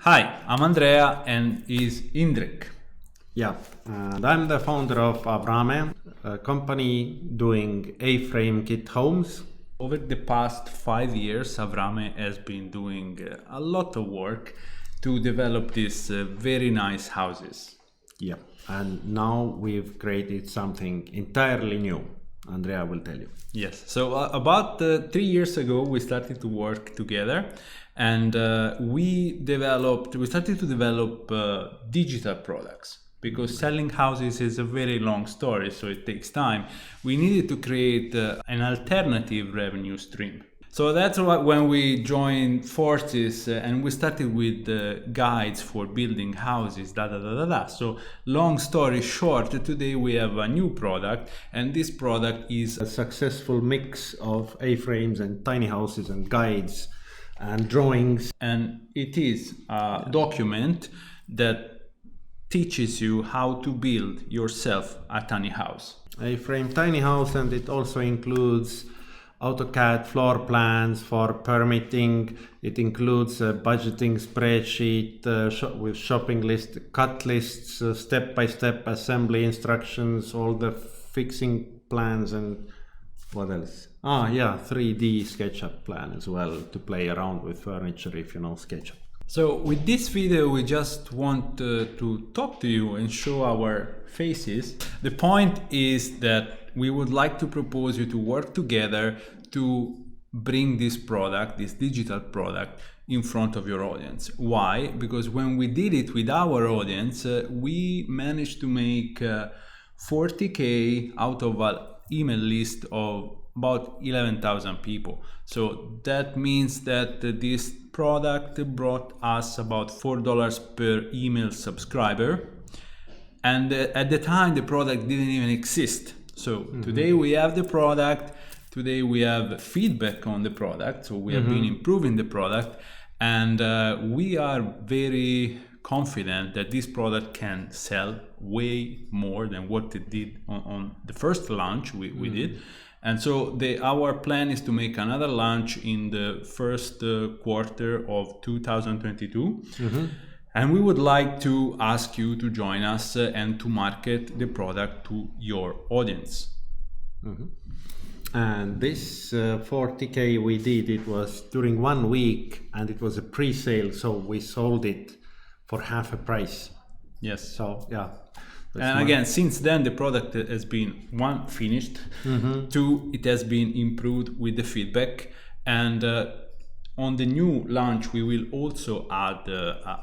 Hi, I'm Andrea and is Indrek. Yeah, and I'm the founder of Avrame, a company doing A-frame kit homes. Over the past 5 years, Avrame has been doing a lot of work to develop these very nice houses. Yeah, and now we've created something entirely new. Andrea will tell you. Yes, so about 3 years ago, we started to work together and we started to develop digital products because selling houses is a very long story, so it takes time. We needed to create an alternative revenue stream. So that's why when we joined forces and we started with guides for building houses, da da da da da. So long story short, today we have a new product, and this product is A successful mix of A-frames and tiny houses and guides and drawings. and it is a document that teaches you how to build yourself a tiny house. A-frame tiny house, and it also includes AutoCAD floor plans for permitting. It includes a budgeting spreadsheet with shopping list, cut lists, step-by-step assembly instructions, all the fixing plans, and what else? 3D SketchUp plan as well to play around with furniture if you know SketchUp. So with this video, we just want to talk to you and show our faces. The point is that we would like to propose you to work together to bring this product, this digital product, in front of your audience. Why? Because when we did it with our audience, we managed to make 40K out of an email list of about 11,000 people. So that means that this product brought us about $4 per email subscriber. And at the time, the product didn't even exist. So today we have the product. Today we have feedback on the product. So we have been improving the product. And we are very confident that this product can sell way more than what it did on the first launch we did. And so our plan is to make another launch in the first quarter of 2022. And we would like to ask you to join us and to market the product to your audience. And this 40K we did, it was during 1 week, and it was a pre-sale, so we sold it for half a price. Yes. So yeah. And again, since then, the product has been one, finished, two, it has been improved with the feedback, and on the new launch, we will also add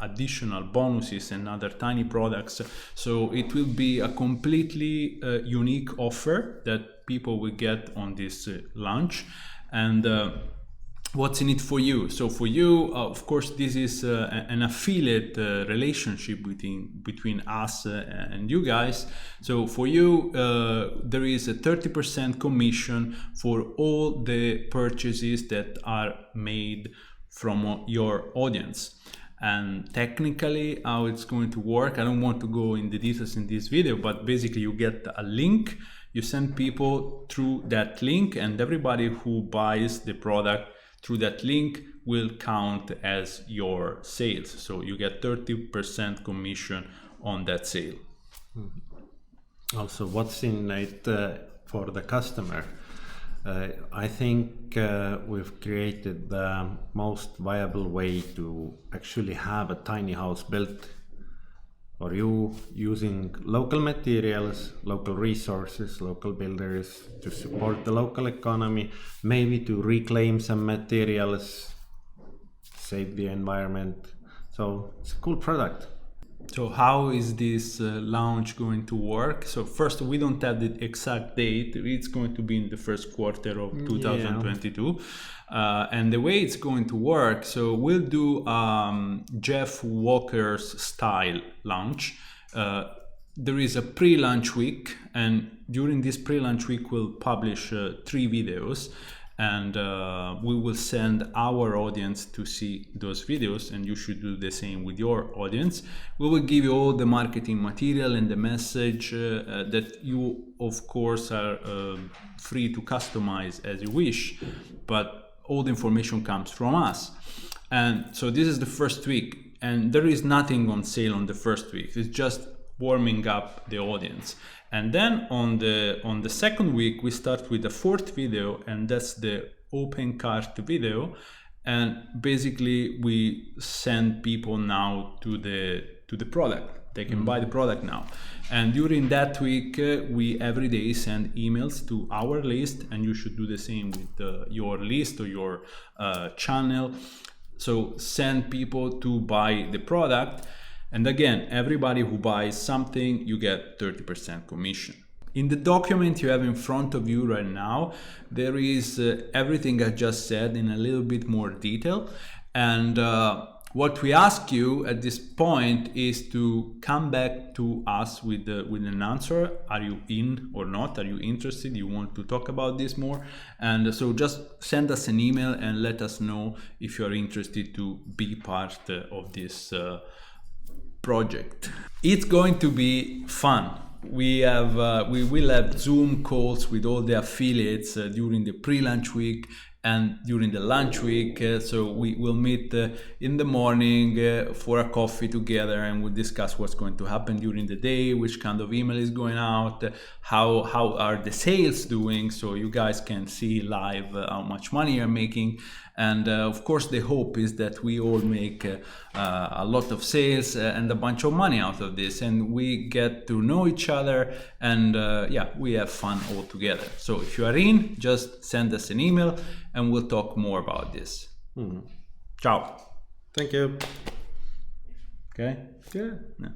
additional bonuses and other tiny products. So it will be a completely unique offer that people will get on this launch. And what's in it for you? So for you, of course, this is an affiliate relationship between us and you guys. So for you, there is a 30% commission for all the purchases that are made from your audience. And technically, how it's going to work, I don't want to go in the details in this video, but basically you get a link, you send people through that link, and everybody who buys the product through that link will count as your sales. So you get 30% commission on that sale. Also, what's in it for the customer? I think we've created the most viable way to actually have a tiny house built for you, using local materials, local resources, local builders, to support the local economy, maybe to reclaim some materials, save the environment. So it's a cool product. So how is this launch going to work? So first, we don't have the exact date. It's going to be in the first quarter of 2022. And the way it's going to work, so we'll do Jeff Walker's style launch. There is a pre-launch week, and during this pre-launch week, we'll publish 3 videos. And we will send our audience to see those videos, and you should do the same with your audience. We will give you all the marketing material and the message that you, of course, are free to customize as you wish, but all the information comes from us. And so this is the first week. and there is nothing on sale on the first week. It's just warming up the audience. And then on the second week, we start with the fourth video, and that's the open cart video. And basically we send people now to the product. They can buy the product now. And during that week, we every day send emails to our list, and you should do the same with your list or your channel. So send people to buy the product. And again, everybody who buys something, you get 30% commission. In the document you have in front of you right now, there is everything I just said in a little bit more detail. And what we ask you at this point is to come back to us with an answer. Are you in or not? Are you interested? You want to talk about this more? And so just send us an email and let us know if you're interested to be part of this project. It's going to be fun. We will have Zoom calls with all the affiliates during the pre-launch week and during the launch week. So we will meet in the morning for a coffee together, and we'll discuss what's going to happen during the day, which kind of email is going out, how are the sales doing, so you guys can see live how much money you're making. And of course, the hope is that we all make a lot of sales and a bunch of money out of this, and we get to know each other, and we have fun all together. So if you are in, just send us an email and we'll talk more about this. Ciao. Thank you. Okay? Good. Yeah.